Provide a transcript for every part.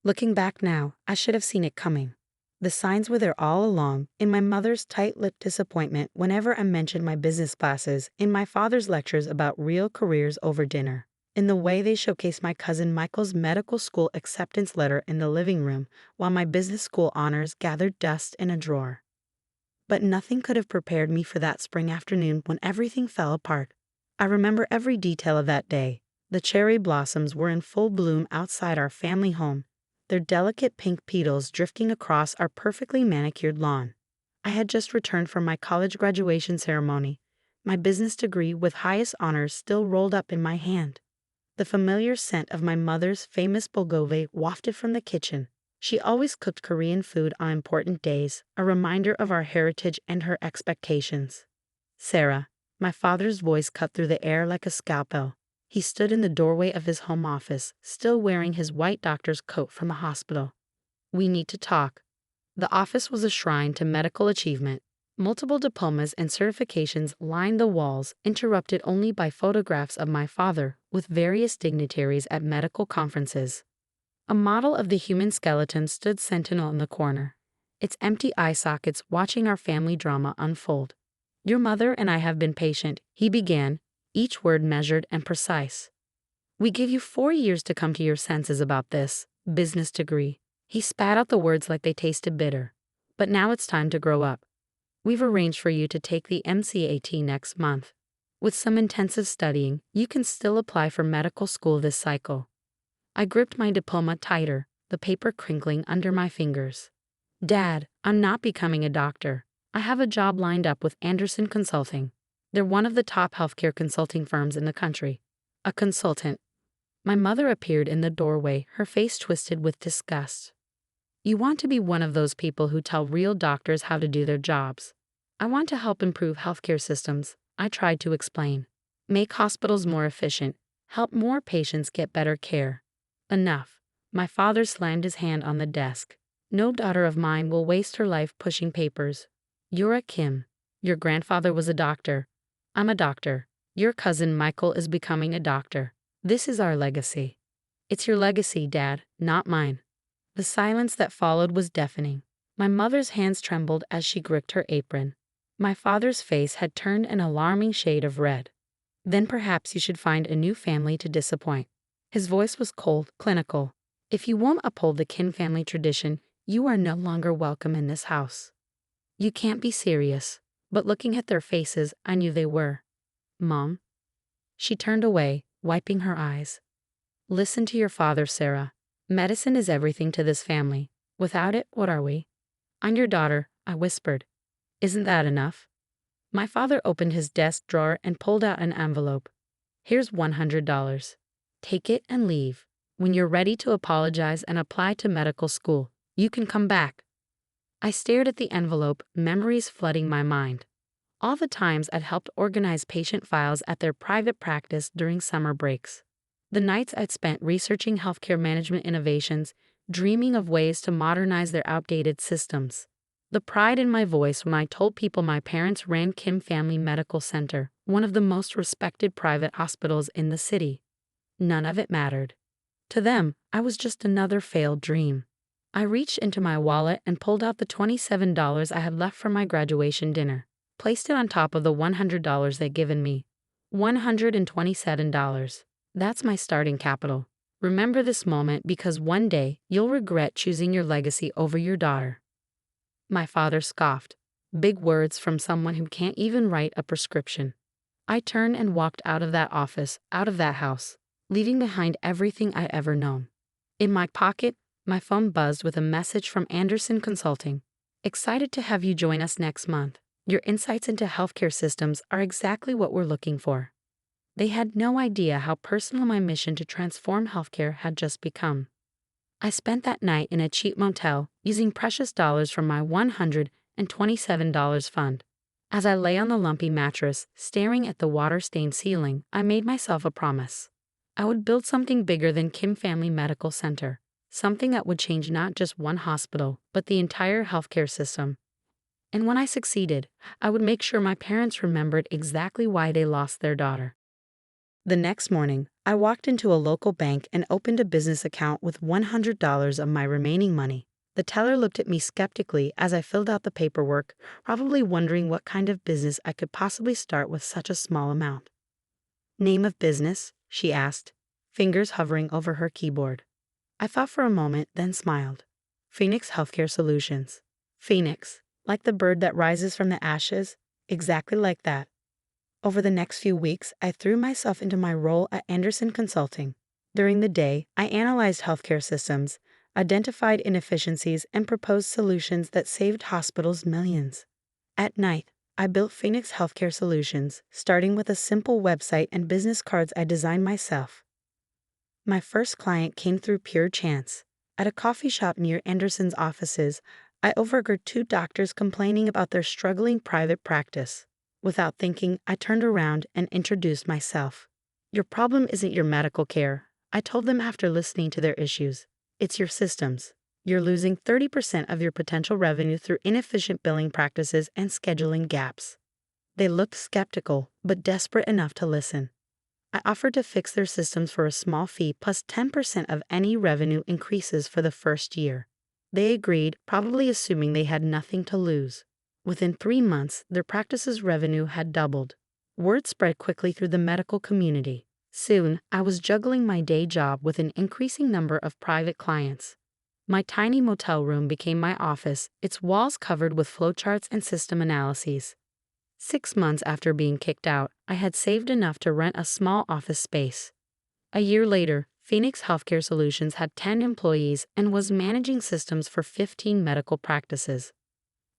Looking back now, I should have seen it coming. The signs were there all along, in my mother's tight-lipped disappointment whenever I mentioned my business classes, in my father's lectures about real careers over dinner, in the way they showcased my cousin Michael's medical school acceptance letter in the living room while my business school honors gathered dust in a drawer. But nothing could have prepared me for that spring afternoon when everything fell apart. I remember every detail of that day. The cherry blossoms were in full bloom outside our family home, their delicate pink petals drifting across our perfectly manicured lawn. I had just returned from my college graduation ceremony, my business degree with highest honors still rolled up in my hand. The familiar scent of my mother's famous bulgogi wafted from the kitchen. She always cooked Korean food on important days, a reminder of our heritage and her expectations. Sarah, my father's voice cut through the air like a scalpel. He stood in the doorway of his home office, still wearing his white doctor's coat from the hospital. We need to talk. The office was a shrine to medical achievement. Multiple diplomas and certifications lined the walls, interrupted only by photographs of my father with various dignitaries at medical conferences. A model of the human skeleton stood sentinel in the corner, its empty eye sockets watching our family drama unfold. "Your mother and I have been patient," he began, each word measured and precise. "We give you 4 years to come to your senses about this business degree." He spat out the words like they tasted bitter. "But now it's time to grow up. We've arranged for you to take the MCAT next month. With some intensive studying, you can still apply for medical school this cycle." I gripped my diploma tighter, the paper crinkling under my fingers. "Dad, I'm not becoming a doctor. I have a job lined up with Anderson Consulting. They're one of the top healthcare consulting firms in the country." A consultant. My mother appeared in the doorway, her face twisted with disgust. "You want to be one of those people who tell real doctors how to do their jobs." "I want to help improve healthcare systems," I tried to explain. "Make hospitals more efficient, help more patients get better care." "Enough." My father slammed his hand on the desk. "No daughter of mine will waste her life pushing papers. You're a Kim. Your grandfather was a doctor. I'm a doctor. Your cousin Michael is becoming a doctor. This is our legacy." "It's your legacy, Dad, not mine." The silence that followed was deafening. My mother's hands trembled as she gripped her apron. My father's face had turned an alarming shade of red. "Then perhaps you should find a new family to disappoint." His voice was cold, clinical. "If you won't uphold the Kim family tradition, you are no longer welcome in this house." "You can't be serious." But looking at their faces, I knew they were. "Mom?" She turned away, wiping her eyes. "Listen to your father, Sarah. Medicine is everything to this family. Without it, what are we?" "I'm your daughter," I whispered. "Isn't that enough?" My father opened his desk drawer and pulled out an envelope. "Here's $100. Take it and leave. When you're ready to apologize and apply to medical school, you can come back." I stared at the envelope, memories flooding my mind. All the times I'd helped organize patient files at their private practice during summer breaks. The nights I'd spent researching healthcare management innovations, dreaming of ways to modernize their outdated systems. The pride in my voice when I told people my parents ran Kim Family Medical Center, one of the most respected private hospitals in the city. None of it mattered. To them, I was just another failed dream. I reached into my wallet and pulled out the $27 I had left from my graduation dinner, placed it on top of the $100 they'd given me. $127. That's my starting capital. Remember this moment because one day you'll regret choosing your legacy over your daughter. My father scoffed. Big words from someone who can't even write a prescription. I turned and walked out of that office, out of that house, leaving behind everything I'd ever known. In my pocket, my phone buzzed with a message from Anderson Consulting. "Excited to have you join us next month. Your insights into healthcare systems are exactly what we're looking for." They had no idea how personal my mission to transform healthcare had just become. I spent that night in a cheap motel, using precious dollars from my $127 fund. As I lay on the lumpy mattress, staring at the water-stained ceiling, I made myself a promise. I would build something bigger than Kim Family Medical Center, something that would change not just one hospital, but the entire healthcare system. And when I succeeded, I would make sure my parents remembered exactly why they lost their daughter. The next morning, I walked into a local bank and opened a business account with $100 of my remaining money. The teller looked at me skeptically as I filled out the paperwork, probably wondering what kind of business I could possibly start with such a small amount. "Name of business?" she asked, fingers hovering over her keyboard. I thought for a moment, then smiled. "Phoenix Healthcare Solutions." Phoenix, like the bird that rises from the ashes, exactly like that. Over the next few weeks, I threw myself into my role at Anderson Consulting. During the day, I analyzed healthcare systems, identified inefficiencies, and proposed solutions that saved hospitals millions. At night, I built Phoenix Healthcare Solutions, starting with a simple website and business cards I designed myself. My first client came through pure chance. At a coffee shop near Anderson's offices, I overheard two doctors complaining about their struggling private practice. Without thinking, I turned around and introduced myself. "Your problem isn't your medical care," I told them after listening to their issues. "It's your systems. You're losing 30% of your potential revenue through inefficient billing practices and scheduling gaps." They looked skeptical, but desperate enough to listen. I offered to fix their systems for a small fee plus 10% of any revenue increases for the first year. They agreed, probably assuming they had nothing to lose. Within 3 months, their practice's revenue had doubled. Word spread quickly through the medical community. Soon, I was juggling my day job with an increasing number of private clients. My tiny motel room became my office, its walls covered with flowcharts and system analyses. 6 months after being kicked out, I had saved enough to rent a small office space. A year later, Phoenix Healthcare Solutions had 10 employees and was managing systems for 15 medical practices.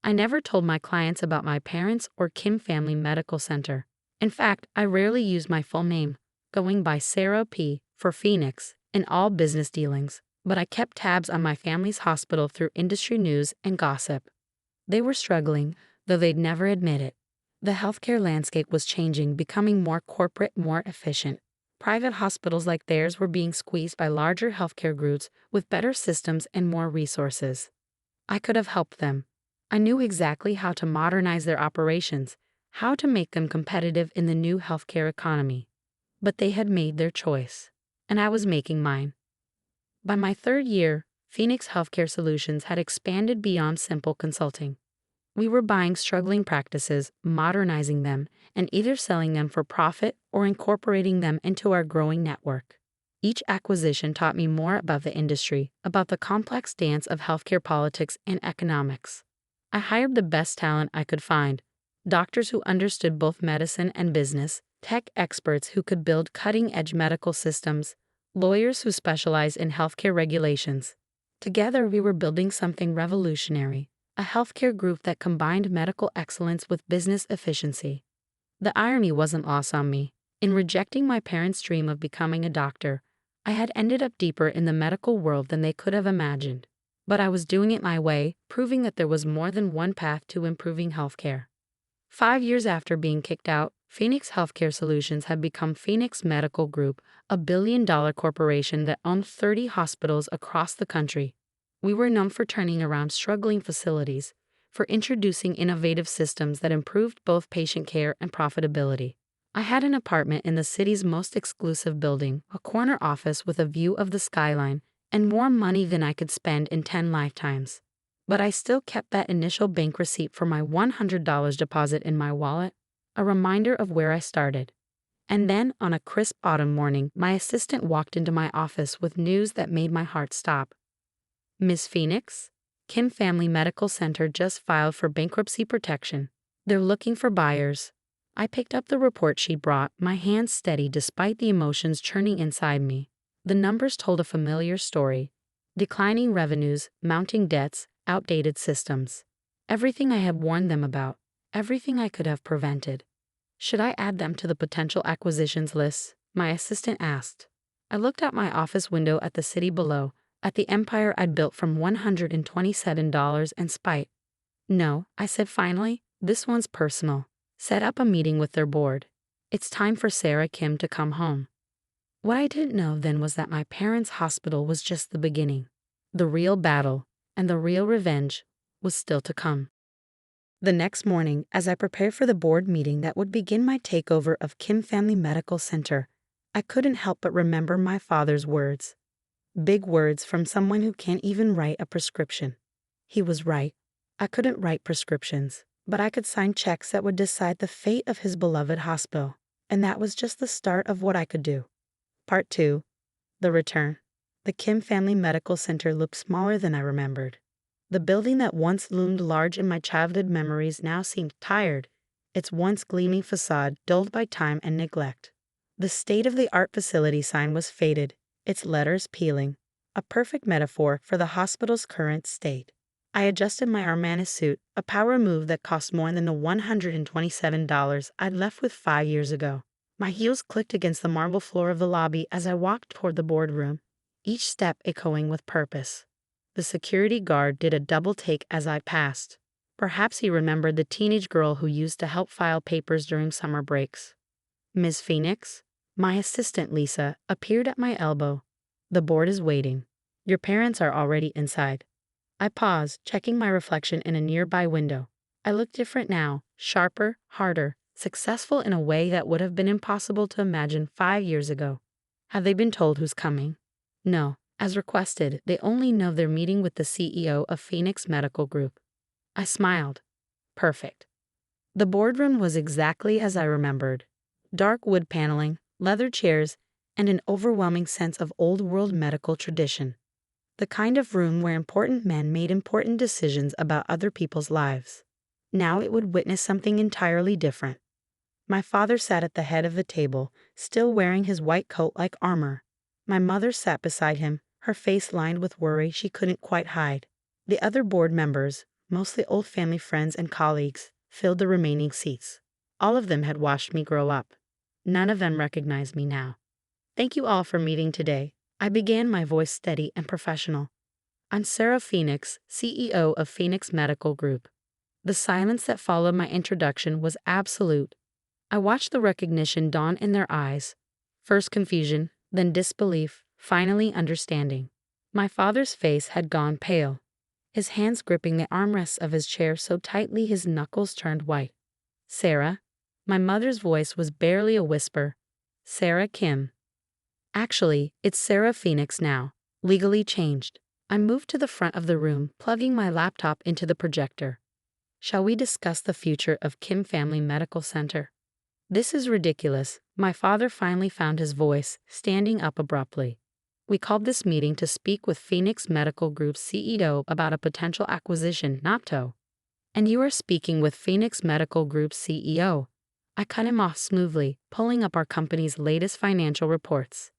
I never told my clients about my parents or Kim Family Medical Center. In fact, I rarely used my full name, going by Sarah P. for Phoenix in all business dealings, but I kept tabs on my family's hospital through industry news and gossip. They were struggling, though they'd never admit it. The healthcare landscape was changing, becoming more corporate, more efficient. Private hospitals like theirs were being squeezed by larger healthcare groups with better systems and more resources. I could have helped them. I knew exactly how to modernize their operations, how to make them competitive in the new healthcare economy. But they had made their choice, and I was making mine. By my 3rd year, Phoenix Healthcare Solutions had expanded beyond simple consulting. We were buying struggling practices, modernizing them, and either selling them for profit or incorporating them into our growing network. Each acquisition taught me more about the industry, about the complex dance of healthcare politics and economics. I hired the best talent I could find, doctors who understood both medicine and business, tech experts who could build cutting-edge medical systems, lawyers who specialize in healthcare regulations. Together, we were building something revolutionary. A healthcare group that combined medical excellence with business efficiency. The irony wasn't lost on me. In rejecting my parents' dream of becoming a doctor, I had ended up deeper in the medical world than they could have imagined. But I was doing it my way, proving that there was more than one path to improving healthcare. 5 years after being kicked out, Phoenix Healthcare Solutions had become Phoenix Medical Group, a billion-dollar corporation that owned 30 hospitals across the country. We were known for turning around struggling facilities, for introducing innovative systems that improved both patient care and profitability. I had an apartment in the city's most exclusive building, a corner office with a view of the skyline, and more money than I could spend in 10 lifetimes. But I still kept that initial bank receipt for my $100 deposit in my wallet, a reminder of where I started. And then, on a crisp autumn morning, my assistant walked into my office with news that made my heart stop. "Miss Phoenix, Kim Family Medical Center just filed for bankruptcy protection. They're looking for buyers." I picked up the report she brought, my hands steady despite the emotions churning inside me. The numbers told a familiar story. Declining revenues, mounting debts, outdated systems. Everything I had warned them about, everything I could have prevented. "Should I add them to the potential acquisitions list?" my assistant asked. I looked out my office window at the city below, at the empire I'd built from $127 and spite. "No," I said finally, "this one's personal. Set up a meeting with their board. It's time for Sarah Kim to come home." What I didn't know then was that my parents' hospital was just the beginning. The real battle, and the real revenge, was still to come. The next morning, as I prepared for the board meeting that would begin my takeover of Kim Family Medical Center, I couldn't help but remember my father's words. Big words from someone who can't even write a prescription. He was right. I couldn't write prescriptions, but I could sign checks that would decide the fate of his beloved hospital. And that was just the start of what I could do. Part 2. The Return. The Kim Family Medical Center looked smaller than I remembered. The building that once loomed large in my childhood memories now seemed tired, its once gleaming facade dulled by time and neglect. The state-of-the-art facility sign was faded, its letters peeling, a perfect metaphor for the hospital's current state. I adjusted my Armani suit, a power move that cost more than the $127 I'd left with 5 years ago. My heels clicked against the marble floor of the lobby as I walked toward the boardroom, each step echoing with purpose. The security guard did a double take as I passed. Perhaps he remembered the teenage girl who used to help file papers during summer breaks. Ms. Phoenix? My assistant, Lisa, appeared at my elbow. The board is waiting. Your parents are already inside. I paused, checking my reflection in a nearby window. I looked different now, sharper, harder, successful in a way that would have been impossible to imagine 5 years ago. Have they been told who's coming? No. As requested, they only know they're meeting with the CEO of Phoenix Medical Group. I smiled. Perfect. The boardroom was exactly as I remembered. Dark wood paneling, leather chairs, and an overwhelming sense of old-world medical tradition. The kind of room where important men made important decisions about other people's lives. Now it would witness something entirely different. My father sat at the head of the table, still wearing his white coat like armor. My mother sat beside him, her face lined with worry she couldn't quite hide. The other board members, mostly old family friends and colleagues, filled the remaining seats. All of them had watched me grow up. None of them recognized me now. Thank you all for meeting today. I began, my voice steady and professional. I'm Sarah Phoenix, CEO of Phoenix Medical Group. The silence that followed my introduction was absolute. I watched the recognition dawn in their eyes. First confusion, then disbelief, finally understanding. My father's face had gone pale, his hands gripping the armrests of his chair so tightly his knuckles turned white. Sarah? My mother's voice was barely a whisper. Sarah Kim. Actually, it's Sarah Phoenix now, legally changed. I moved to the front of the room, plugging my laptop into the projector. Shall we discuss the future of Kim Family Medical Center? This is ridiculous. My father finally found his voice, standing up abruptly. We called this meeting to speak with Phoenix Medical Group's CEO about a potential acquisition, not to. And you are speaking with Phoenix Medical Group's CEO. I cut him off smoothly, pulling up our company's latest financial reports.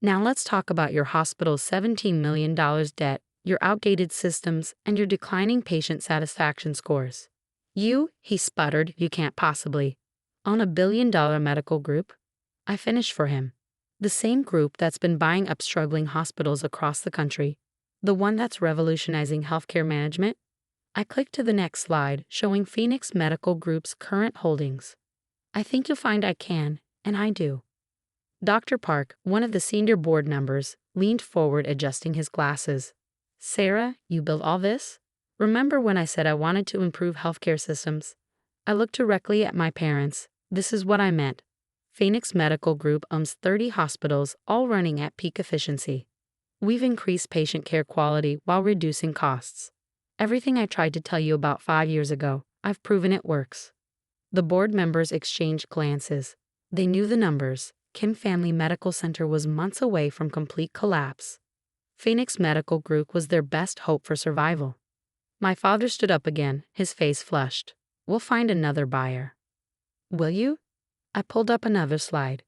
Now let's talk about your hospital's $17 million debt, your outdated systems, and your declining patient satisfaction scores. He sputtered, you can't possibly own $1 billion medical group? I finished for him. The same group that's been buying up struggling hospitals across the country. The one that's revolutionizing healthcare management? I clicked to the next slide, showing Phoenix Medical Group's current holdings. I think you'll find I can, and I do. Dr. Park, one of the senior board members, leaned forward adjusting his glasses. Sarah, you built all this? Remember when I said I wanted to improve healthcare systems? I looked directly at my parents. This is what I meant. Phoenix Medical Group owns 30 hospitals, all running at peak efficiency. We've increased patient care quality while reducing costs. Everything I tried to tell you about 5 years ago, I've proven it works. The board members exchanged glances. They knew the numbers. Kim Family Medical Center was months away from complete collapse. Phoenix Medical Group was their best hope for survival. My father stood up again, his face flushed. We'll find another buyer. Will you? I pulled up another slide.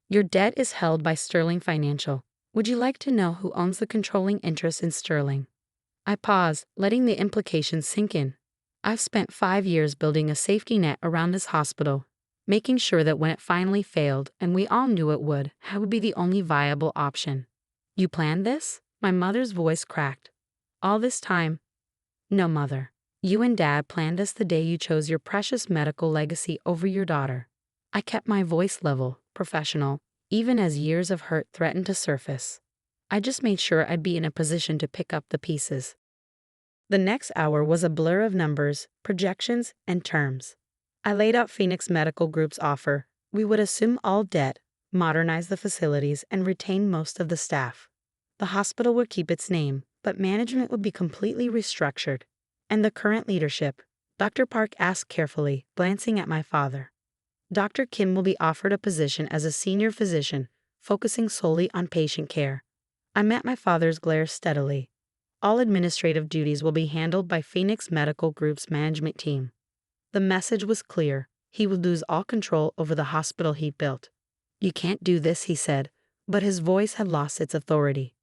Your debt is held by Sterling Financial. Would you like to know who owns the controlling interest in Sterling? I paused, letting the implications sink in. I've spent 5 years building a safety net around this hospital, making sure that when it finally failed, and we all knew it would, I would be the only viable option. You planned this? My mother's voice cracked. All this time? No, Mother. You and Dad planned this the day you chose your precious medical legacy over your daughter. I kept my voice level, professional, even as years of hurt threatened to surface. I just made sure I'd be in a position to pick up the pieces. The next hour was a blur of numbers, projections, and terms. I laid out Phoenix Medical Group's offer. We would assume all debt, modernize the facilities, and retain most of the staff. The hospital would keep its name, but management would be completely restructured. And the current leadership? Dr. Park asked carefully, glancing at my father. Dr. Kim will be offered a position as a senior physician, focusing solely on patient care. I met my father's glare steadily. All administrative duties will be handled by Phoenix Medical Group's management team. The message was clear. He would lose all control over the hospital he built. You can't do this, he said, but his voice had lost its authority.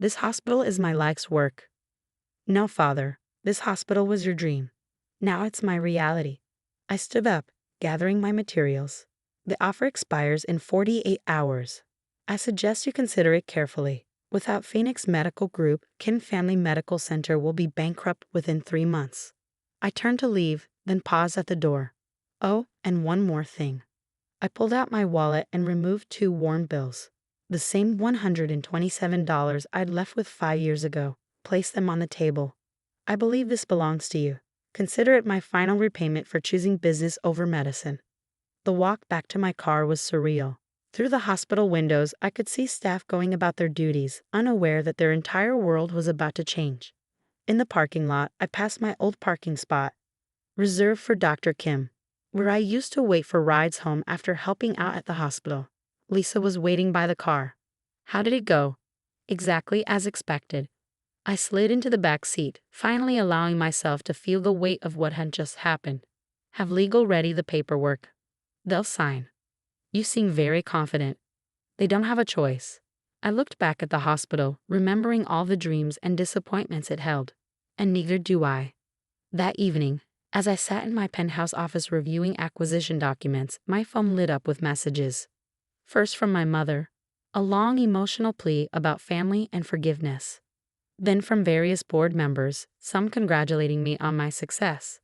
This hospital is my life's work. No, father, this hospital was your dream. Now it's my reality. I stood up, gathering my materials. The offer expires in 48 hours. I suggest you consider it carefully. Without Phoenix Medical Group, Kim Family Medical Center will be bankrupt within 3 months. I turned to leave, then paused at the door. Oh, and one more thing. I pulled out my wallet and removed 2 worn bills. The same $127 I'd left with 5 years ago. Placed them on the table. I believe this belongs to you. Consider it my final repayment for choosing business over medicine. The walk back to my car was surreal. Through the hospital windows, I could see staff going about their duties, unaware that their entire world was about to change. In the parking lot, I passed my old parking spot, reserved for Dr. Kim, where I used to wait for rides home after helping out at the hospital. Lisa was waiting by the car. How did it go? Exactly as expected. I slid into the back seat, finally allowing myself to feel the weight of what had just happened. Have legal ready the paperwork. They'll sign. You seem very confident. They don't have a choice. I looked back at the hospital, remembering all the dreams and disappointments it held. And neither do I. That evening, as I sat in my penthouse office reviewing acquisition documents, my phone lit up with messages. First from my mother, a long emotional plea about family and forgiveness. Then from various board members, some congratulating me on my success,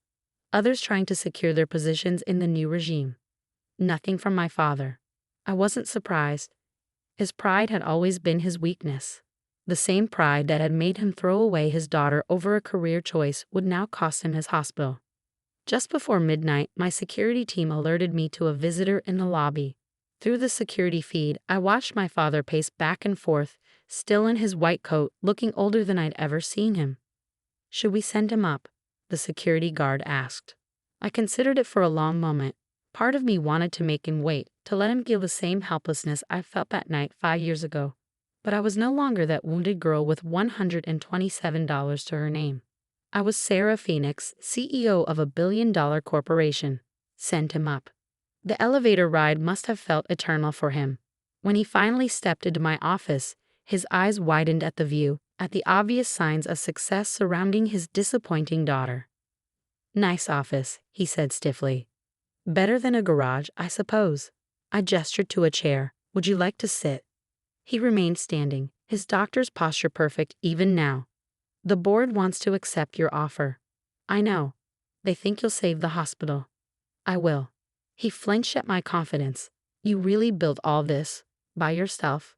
others trying to secure their positions in the new regime. Nothing from my father. I wasn't surprised. His pride had always been his weakness. The same pride that had made him throw away his daughter over a career choice would now cost him his hospital. Just before midnight, my security team alerted me to a visitor in the lobby. Through the security feed, I watched my father pace back and forth, still in his white coat, looking older than I'd ever seen him. Should we send him up? The security guard asked. I considered it for a long moment. Part of me wanted to make him wait, to let him feel the same helplessness I felt that night 5 years ago. But I was no longer that wounded girl with $127 to her name. I was Sarah Phoenix, CEO of a billion-dollar corporation. Send him up. The elevator ride must have felt eternal for him. When he finally stepped into my office, his eyes widened at the view, at the obvious signs of success surrounding his disappointing daughter. Nice office, he said stiffly. Better than a garage, I suppose. I gestured to a chair. Would you like to sit? He remained standing, his doctor's posture perfect even now. The board wants to accept your offer. I know. They think you'll save the hospital. I will. He flinched at my confidence. You really built all this by yourself?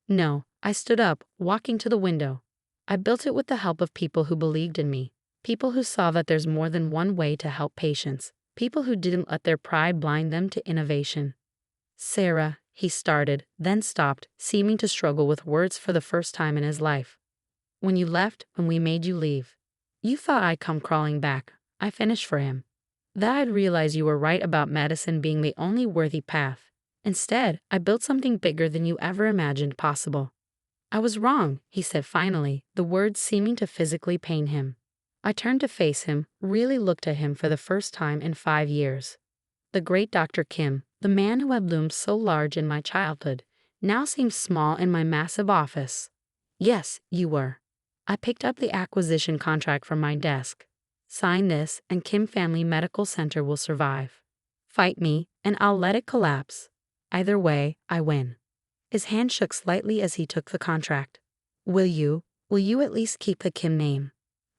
No, I stood up, walking to the window. I built it with the help of people who believed in me, people who saw that there's more than one way to help patients, people who didn't let their pride blind them to innovation. Sarah, he started, then stopped, seeming to struggle with words for the first time in his life. When you left, when we made you leave, you thought I'd come crawling back. I finished for him. That I'd realize you were right about medicine being the only worthy path. Instead, I built something bigger than you ever imagined possible. I was wrong, he said finally, the words seeming to physically pain him. I turned to face him, really looked at him for the first time in 5 years. The great Dr. Kim, the man who had loomed so large in my childhood, now seemed small in my massive office. Yes, you were. I picked up the acquisition contract from my desk. Sign this, and Kim Family Medical Center will survive. Fight me, and I'll let it collapse. Either way, I win. His hand shook slightly as he took the contract. Will you at least keep the Kim name?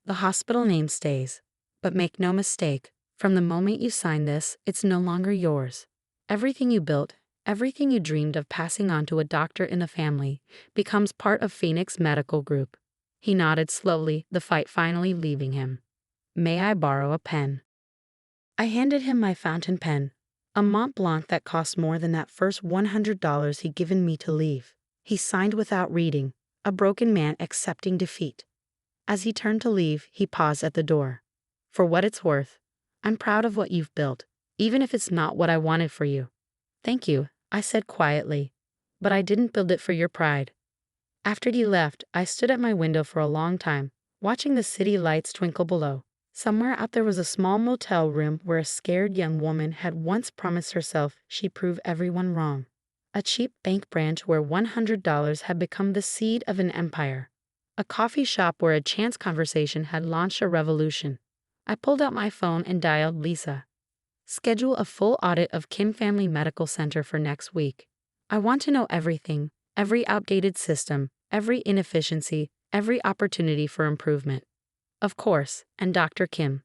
The hospital name stays. But make no mistake, from the moment you sign this, it's no longer yours. Everything you built, everything you dreamed of passing on to a doctor in the family, becomes part of Phoenix Medical Group. He nodded slowly, the fight finally leaving him. May I borrow a pen? I handed him my fountain pen, A Mont Blanc that cost more than that first $100 he'd given me to leave. He signed without reading, a broken man accepting defeat. As he turned to leave, he paused at the door. For what it's worth, I'm proud of what you've built, even if it's not what I wanted for you. Thank you, I said quietly. But I didn't build it for your pride. After he left, I stood at my window for a long time, watching the city lights twinkle below. Somewhere out there was a small motel room where a scared young woman had once promised herself she'd prove everyone wrong. A cheap bank branch where $100 had become the seed of an empire. A coffee shop where a chance conversation had launched a revolution. I pulled out my phone and dialed Lisa. Schedule a full audit of Kim Family Medical Center for next week. I want to know everything, every outdated system, every inefficiency, every opportunity for improvement. Of course, and Dr. Kim.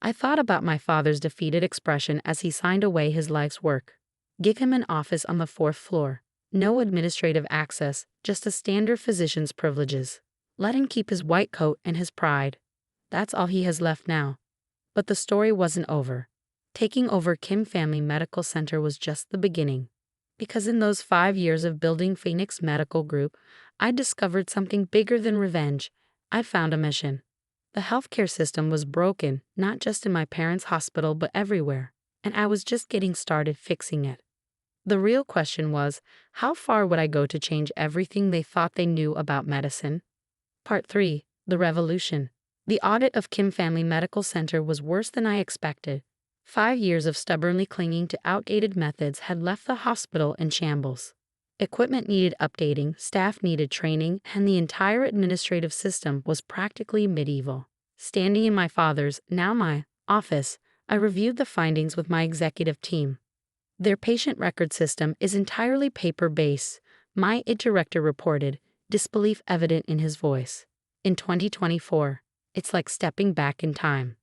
I thought about my father's defeated expression as he signed away his life's work. Give him an office on the 4th floor. No administrative access, just a standard physician's privileges. Let him keep his white coat and his pride. That's all he has left now. But the story wasn't over. Taking over Kim Family Medical Center was just the beginning. Because in those 5 years of building Phoenix Medical Group, I discovered something bigger than revenge. I found a mission. The healthcare system was broken, not just in my parents' hospital but everywhere, and I was just getting started fixing it. The real question was, how far would I go to change everything they thought they knew about medicine? Part 3. The Revolution. The audit of Kim Family Medical Center was worse than I expected. 5 years of stubbornly clinging to outdated methods had left the hospital in shambles. Equipment needed updating, staff needed training, and the entire administrative system was practically medieval. Standing in my father's, now my, office, I reviewed the findings with my executive team. Their patient record system is entirely paper-based, my IT director reported, disbelief evident in his voice. In 2024, it's like stepping back in time.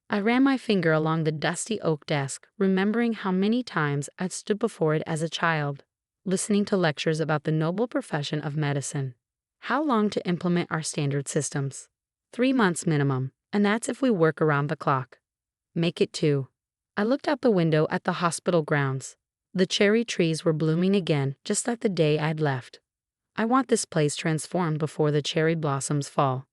I ran my finger along the dusty oak desk, remembering how many times I'd stood before it as a child, listening to lectures about the noble profession of medicine. How long to implement our standard systems? 3 months minimum, and that's if we work around the clock. Make it 2. I looked out the window at the hospital grounds. The cherry trees were blooming again, just like the day I'd left. I want this place transformed before the cherry blossoms fall.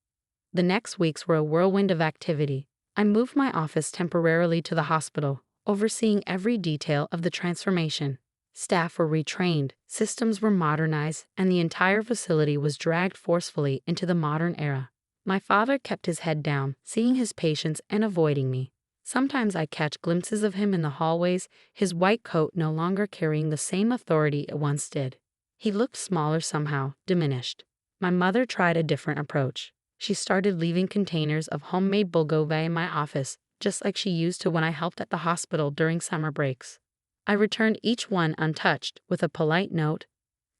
The next weeks were a whirlwind of activity. I moved my office temporarily to the hospital, overseeing every detail of the transformation. Staff were retrained, systems were modernized, and the entire facility was dragged forcefully into the modern era. My father kept his head down, seeing his patients and avoiding me. Sometimes I catch glimpses of him in the hallways, his white coat no longer carrying the same authority it once did. He looked smaller somehow, diminished. My mother tried a different approach. She started leaving containers of homemade bulgogi in my office, just like she used to when I helped at the hospital during summer breaks. I returned each one untouched, with a polite note,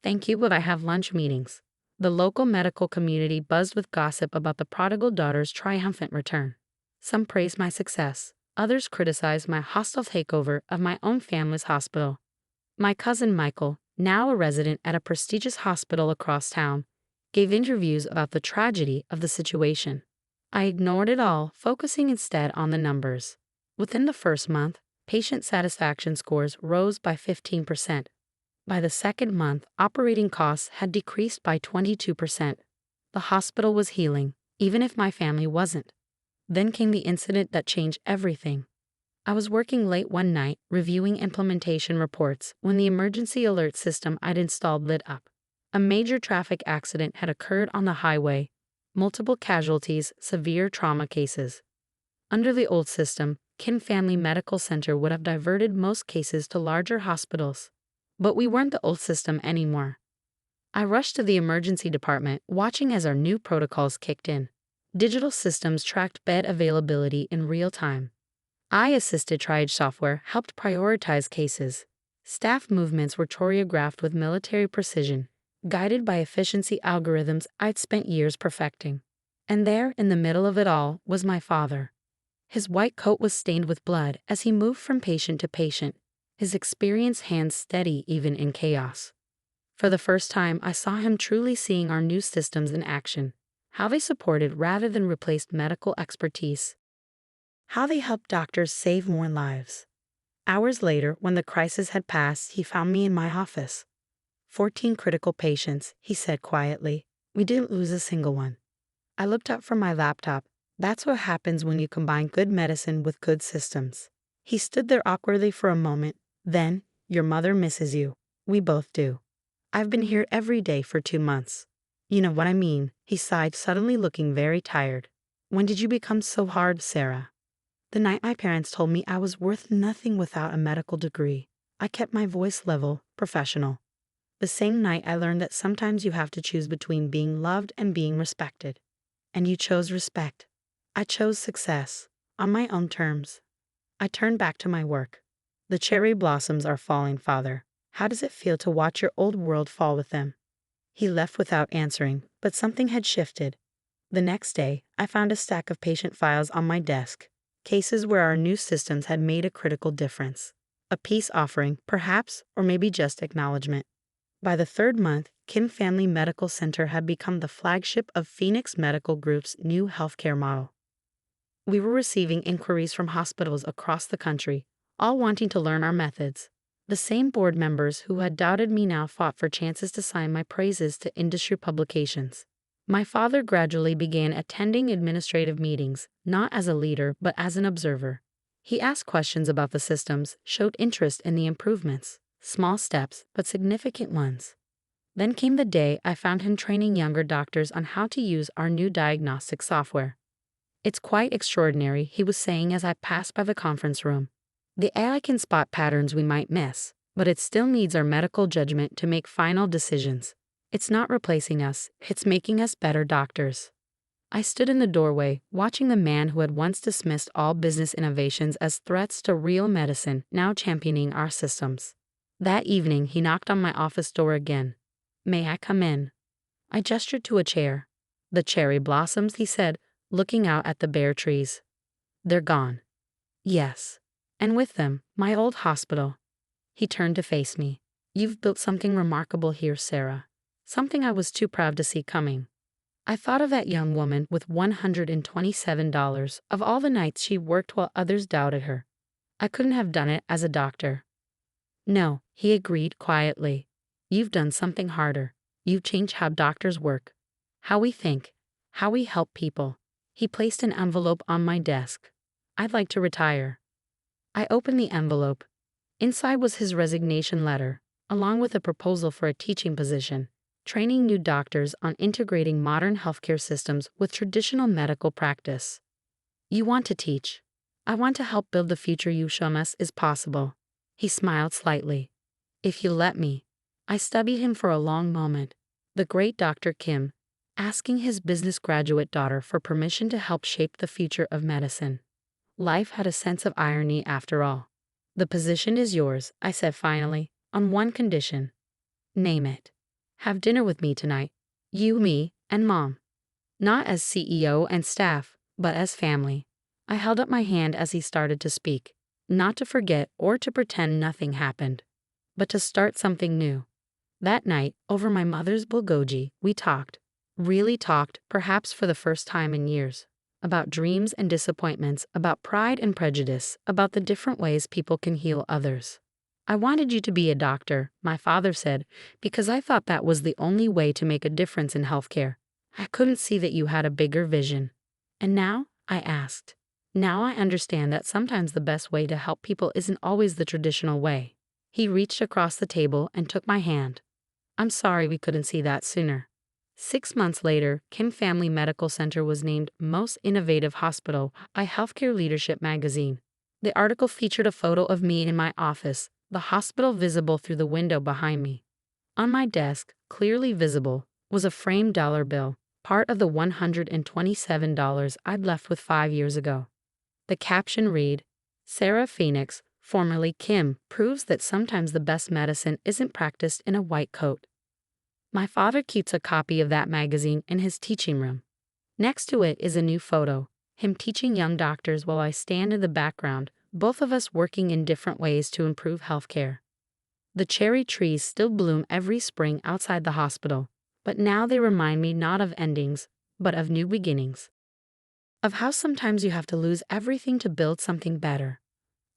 "Thank you, but I have lunch meetings." The local medical community buzzed with gossip about the prodigal daughter's triumphant return. Some praised my success, others criticized my hostile takeover of my own family's hospital. My cousin Michael, now a resident at a prestigious hospital across town, gave interviews about the tragedy of the situation. I ignored it all, focusing instead on the numbers. Within the first month, patient satisfaction scores rose by 15%. By the second month, operating costs had decreased by 22%. The hospital was healing, even if my family wasn't. Then came the incident that changed everything. I was working late one night, reviewing implementation reports, when the emergency alert system I'd installed lit up. A major traffic accident had occurred on the highway. Multiple casualties, severe trauma cases. Under the old system, Kim Family Medical Center would have diverted most cases to larger hospitals. But we weren't the old system anymore. I rushed to the emergency department, watching as our new protocols kicked in. Digital systems tracked bed availability in real time. AI-assisted triage software helped prioritize cases. Staff movements were choreographed with military precision, guided by efficiency algorithms I'd spent years perfecting. And there, in the middle of it all, was my father. His white coat was stained with blood as he moved from patient to patient, his experienced hands steady even in chaos. For the first time, I saw him truly seeing our new systems in action, how they supported rather than replaced medical expertise, how they helped doctors save more lives. Hours later, when the crisis had passed, he found me in my office. 14 critical patients, he said quietly. We didn't lose a single one. I looked up from my laptop. That's what happens when you combine good medicine with good systems. He stood there awkwardly for a moment. Then, your mother misses you. We both do. I've been here every day for 2 months. You know what I mean, he sighed, suddenly looking very tired. When did you become so hard, Sarah? The night my parents told me I was worth nothing without a medical degree. I kept my voice level, professional. The same night I learned that sometimes you have to choose between being loved and being respected. And you chose respect. I chose success. On my own terms. I turned back to my work. The cherry blossoms are falling, Father. How does it feel to watch your old world fall with them? He left without answering, but something had shifted. The next day, I found a stack of patient files on my desk. Cases where our new systems had made a critical difference. A peace offering, perhaps, or maybe just acknowledgement. By the third month, Kim Family Medical Center had become the flagship of Phoenix Medical Group's new healthcare model. We were receiving inquiries from hospitals across the country, all wanting to learn our methods. The same board members who had doubted me now fought for chances to sign my praises to industry publications. My father gradually began attending administrative meetings, not as a leader but as an observer. He asked questions about the systems, showed interest in the improvements. Small steps, but significant ones. Then came the day I found him training younger doctors on how to use our new diagnostic software. It's quite extraordinary, he was saying as I passed by the conference room. The AI can spot patterns we might miss, but it still needs our medical judgment to make final decisions. It's not replacing us, it's making us better doctors. I stood in the doorway, watching the man who had once dismissed all business innovations as threats to real medicine, now championing our systems. That evening, he knocked on my office door again. May I come in? I gestured to a chair. The cherry blossoms, he said, looking out at the bare trees. They're gone. Yes. And with them, my old hospital. He turned to face me. You've built something remarkable here, Sarah. Something I was too proud to see coming. I thought of that young woman with $127, of all the nights she worked while others doubted her. I couldn't have done it as a doctor. No, he agreed quietly. You've done something harder. You've changed how doctors work, how we think, how we help people. He placed an envelope on my desk. I'd like to retire. I opened the envelope. Inside was his resignation letter, along with a proposal for a teaching position, training new doctors on integrating modern healthcare systems with traditional medical practice. You want to teach. I want to help build the future you've shown us is possible. He smiled slightly. If you let me. I studied him for a long moment. The great Dr. Kim, asking his business graduate daughter for permission to help shape the future of medicine. Life had a sense of irony after all. The position is yours, I said finally, on one condition. Name it. Have dinner with me tonight. You, me, and Mom. Not as CEO and staff, but as family. I held up my hand as he started to speak. Not to forget or to pretend nothing happened, but to start something new. That night, over my mother's bulgogi, we talked. Really talked, perhaps for the first time in years. About dreams and disappointments, about pride and prejudice, about the different ways people can heal others. I wanted you to be a doctor, my father said, because I thought that was the only way to make a difference in healthcare. I couldn't see that you had a bigger vision. And now? I asked. Now I understand that sometimes the best way to help people isn't always the traditional way. He reached across the table and took my hand. I'm sorry we couldn't see that sooner. 6 months later, Kim Family Medical Center was named Most Innovative Hospital by Healthcare Leadership magazine. The article featured a photo of me in my office, the hospital visible through the window behind me. On my desk, clearly visible, was a framed dollar bill, part of the $127 I'd left with 5 years ago. The caption read, Sarah Phoenix, formerly Kim, proves that sometimes the best medicine isn't practiced in a white coat. My father keeps a copy of that magazine in his teaching room. Next to it is a new photo, him teaching young doctors while I stand in the background, both of us working in different ways to improve healthcare. The cherry trees still bloom every spring outside the hospital, but now they remind me not of endings, but of new beginnings. Of how sometimes you have to lose everything to build something better.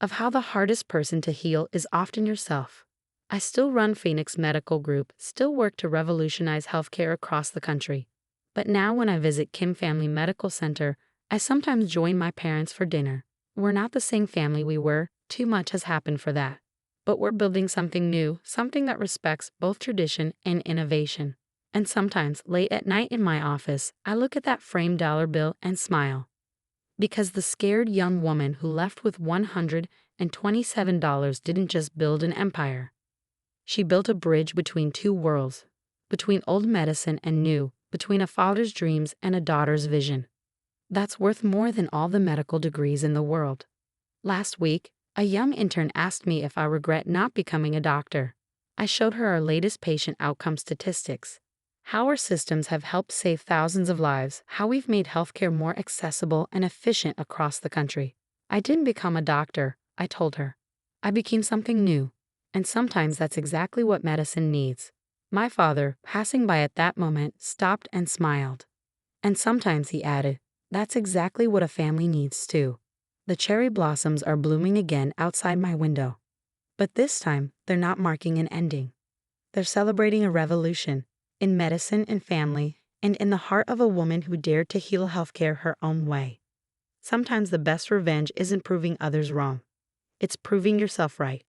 of how the hardest person to heal is often yourself. I still run Phoenix Medical Group, still work to revolutionize healthcare across the country. But now when I visit Kim Family Medical Center, I sometimes join my parents for dinner. We're not the same family we were, too much has happened for that. But we're building something new, something that respects both tradition and innovation. And sometimes, late at night in my office, I look at that framed dollar bill and smile. Because the scared young woman who left with $127 didn't just build an empire. She built a bridge between two worlds, between old medicine and new, between a father's dreams and a daughter's vision. That's worth more than all the medical degrees in the world. Last week, a young intern asked me if I regret not becoming a doctor. I showed her our latest patient outcome statistics. How our systems have helped save thousands of lives, how we've made healthcare more accessible and efficient across the country. I didn't become a doctor, I told her. I became something new. And sometimes that's exactly what medicine needs. My father, passing by at that moment, stopped and smiled. And sometimes, he added, that's exactly what a family needs too. The cherry blossoms are blooming again outside my window. But this time, they're not marking an ending. They're celebrating a revolution. In medicine and family, and in the heart of a woman who dared to heal healthcare her own way. Sometimes the best revenge isn't proving others wrong. It's proving yourself right.